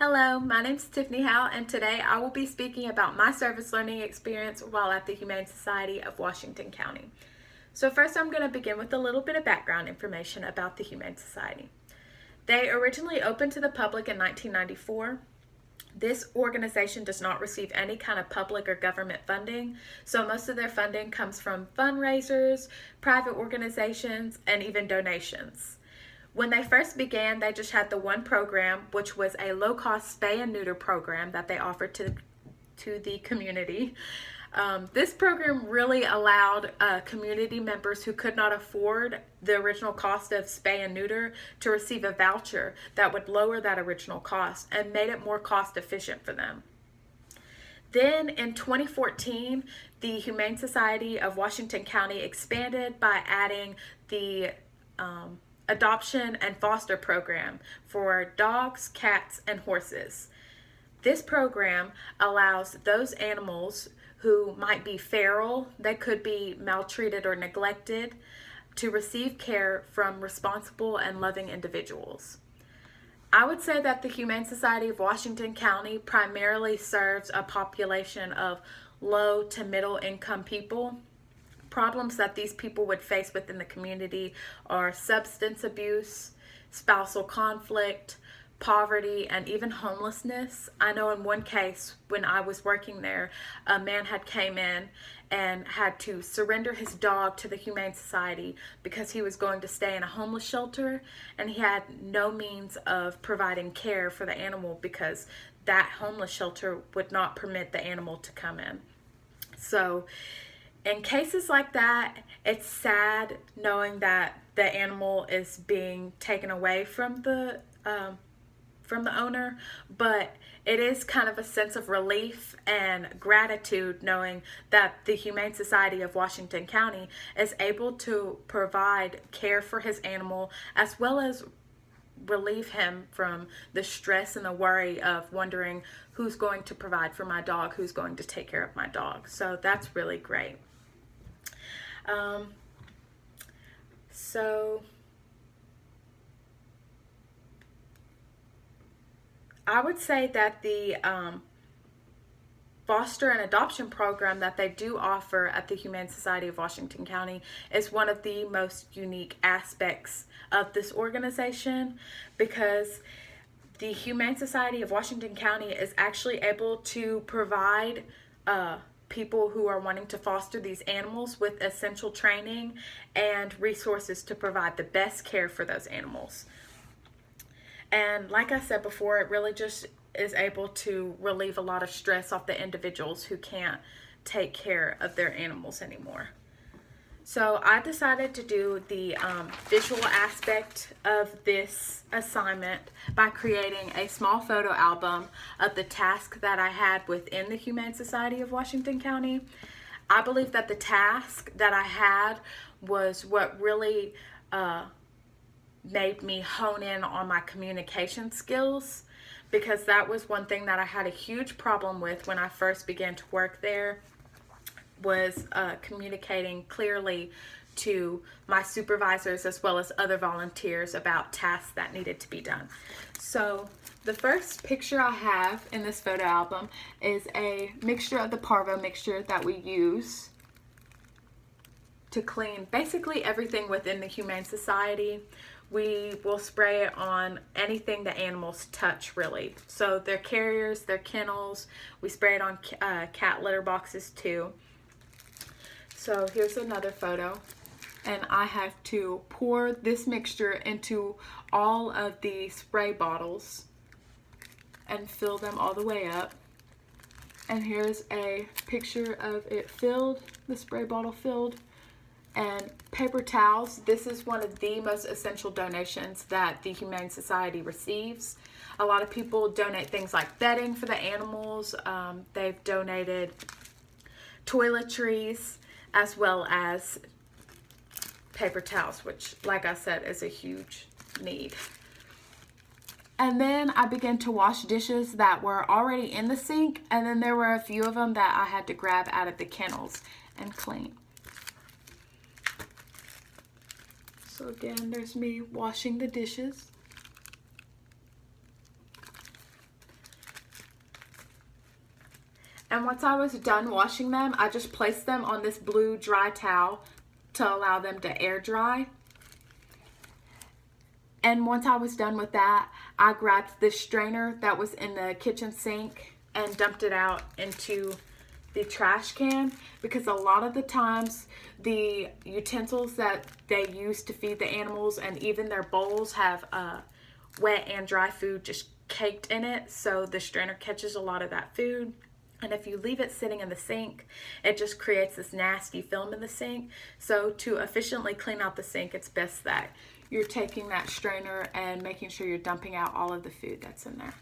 Hello, my name is Tiffney Howell, and today I will be speaking about my service learning experience while at the Humane Society of Washington County. So first I'm going to begin with a little bit of background information about the Humane Society. They originally opened to the public in 1994. This organization does not receive any kind of public or government funding, so most of their funding comes from fundraisers, private organizations, and even donations. When they first began, they just had the one program, which was a low-cost spay and neuter program that they offered to the community. This program really allowed community members who could not afford the original cost of spay and neuter to receive a voucher that would lower that original cost and made it more cost efficient for them. Then in 2014, the Humane Society of Washington County expanded by adding the adoption and foster program for dogs, cats, and horses. This program allows those animals who might be feral, they could be maltreated or neglected, to receive care from responsible and loving individuals. I would say that the Humane Society of Washington County primarily serves a population of low to middle income people. Problems that these people would face within the community are substance abuse, spousal conflict, poverty, and even homelessness. I know in one case when I was working there, a man had came in and had to surrender his dog to the Humane Society because he was going to stay in a homeless shelter, and he had no means of providing care for the animal because that homeless shelter would not permit the animal to come in. So in cases like that, it's sad knowing that the animal is being taken away from the owner, but it is kind of a sense of relief and gratitude knowing that the Humane Society of Washington County is able to provide care for his animal as well as relieve him from the stress and the worry of wondering who's going to provide for my dog, who's going to take care of my dog. So that's really great. I would say that the foster and adoption program that they do offer at the Humane Society of Washington County is one of the most unique aspects of this organization, because the Humane Society of Washington County is actually able to provide people who are wanting to foster these animals with essential training and resources to provide the best care for those animals. And like I said before, it really just is able to relieve a lot of stress off the individuals who can't take care of their animals anymore. So I decided to do the visual aspect of this assignment by creating a small photo album of the task that I had within the Humane Society of Washington County. I believe that the task that I had was what really made me hone in on my communication skills, because that was one thing that I had a huge problem with when I first began to work there, was communicating clearly to my supervisors as well as other volunteers about tasks that needed to be done. So the first picture I have in this photo album is a mixture of the Parvo mixture that we use to clean basically everything within the Humane Society. We will spray it on anything the animals touch, really. So their carriers, their kennels, we spray it on cat litter boxes too. So here's another photo, and I have to pour this mixture into all of the spray bottles and fill them all the way up. And here's a picture of it filled, the spray bottle filled. And paper towels, this is one of the most essential donations that the Humane Society receives. A lot of people donate things like bedding for the animals. They've donated toiletries as well as paper towels, which, like I said, is a huge need. And then I began to wash dishes that were already in the sink, and then there were a few of them that I had to grab out of the kennels and clean. So again, there's me washing the dishes. And once I was done washing them, I just placed them on this blue dry towel to allow them to air dry. And once I was done with that, I grabbed this strainer that was in the kitchen sink and dumped it out into the trash can, because a lot of the times the utensils that they use to feed the animals and even their bowls have wet and dry food just caked in it, so the strainer catches a lot of that food. And if you leave it sitting in the sink, it just creates this nasty film in the sink. So to efficiently clean out the sink, it's best that you're taking that strainer and making sure you're dumping out all of the food that's in there.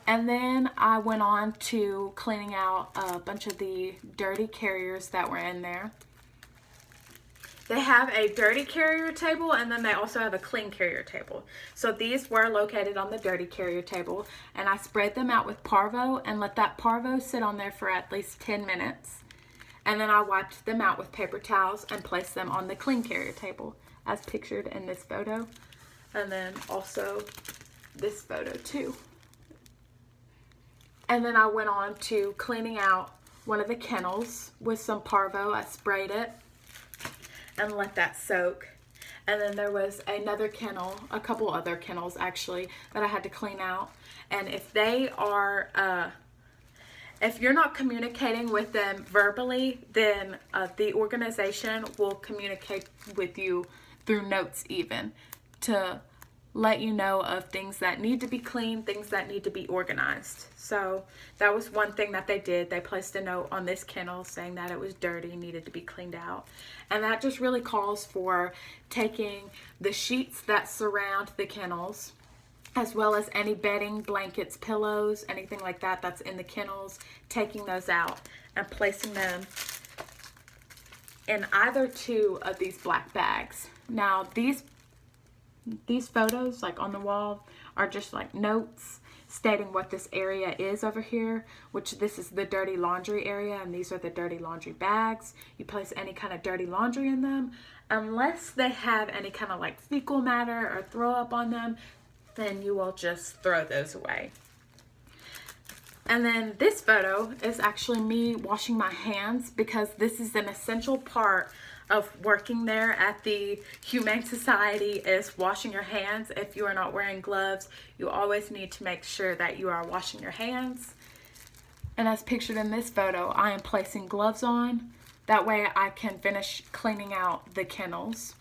And then I went on to cleaning out a bunch of the dirty carriers that were in there. They have a dirty carrier table, and then they also have a clean carrier table. So these were located on the dirty carrier table, and I sprayed them out with Parvo and let that Parvo sit on there for at least 10 minutes. And then I wiped them out with paper towels and placed them on the clean carrier table, as pictured in this photo. And then also this photo too. And then I went on to cleaning out one of the kennels with some Parvo. I sprayed it and let that soak. And then there was another kennel, a couple other kennels actually, that I had to clean out. And if they are, if you're not communicating with them verbally, then the organization will communicate with you through notes even, to let you know of things that need to be cleaned, things that need to be organized. So that was one thing that they did. They placed a note on this kennel saying that it was dirty, needed to be cleaned out. And that just really calls for taking the sheets that surround the kennels, as well as any bedding, blankets, pillows, anything like that that's in the kennels, taking those out and placing them in either two of these black bags. Now these photos, like on the wall, are just like notes stating what this area is over here, which this is the dirty laundry area, and these are the dirty laundry bags. You place any kind of dirty laundry in them, unless they have any kind of like fecal matter or throw up on them, then you will just throw those away. And then this photo is actually me washing my hands, because this is an essential part of working there at the Humane Society, is washing your hands. If you are not wearing gloves, you always need to make sure that you are washing your hands. And as pictured in this photo, I am placing gloves on. That way I can finish cleaning out the kennels.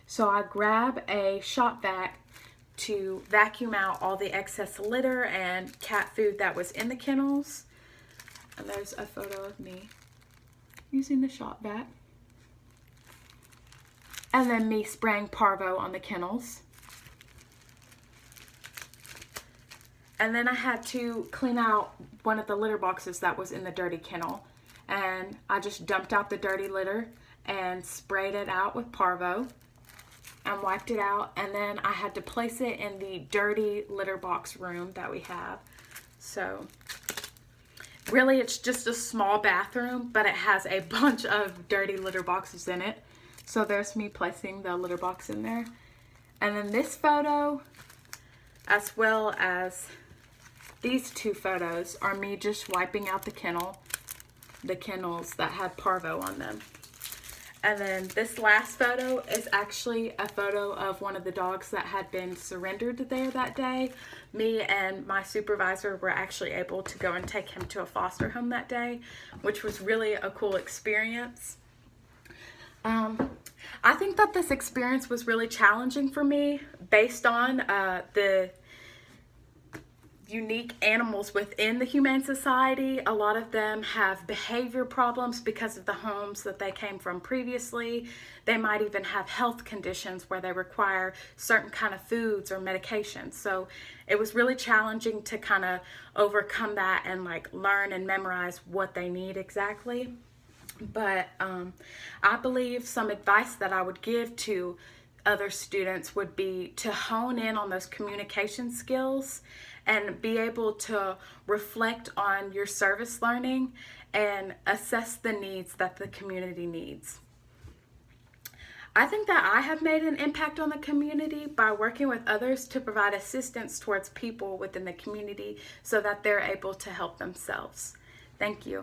So I grab a shop vac to vacuum out all the excess litter and cat food that was in the kennels. And there's a photo of me using the shop vac. And then me spraying Parvo on the kennels. And then I had to clean out one of the litter boxes that was in the dirty kennel. And I just dumped out the dirty litter and sprayed it out with Parvo and wiped it out. And then I had to place it in the dirty litter box room that we have. So really it's just a small bathroom, but it has a bunch of dirty litter boxes in it. So there's me placing the litter box in there. And then this photo, as well as these two photos, are me just wiping out the kennels that had Parvo on them. And then this last photo is actually a photo of one of the dogs that had been surrendered there that day. Me and my supervisor were actually able to go and take him to a foster home that day, which was really a cool experience. I think that this experience was really challenging for me based on the unique animals within the Humane Society. A lot of them have behavior problems because of the homes that they came from previously. They might even have health conditions where they require certain kind of foods or medications. So it was really challenging to kind of overcome that and like learn and memorize what they need exactly. But I believe some advice that I would give to other students would be to hone in on those communication skills and be able to reflect on your service learning and assess the needs that the community needs. I think that I have made an impact on the community by working with others to provide assistance towards people within the community so that they're able to help themselves. Thank you.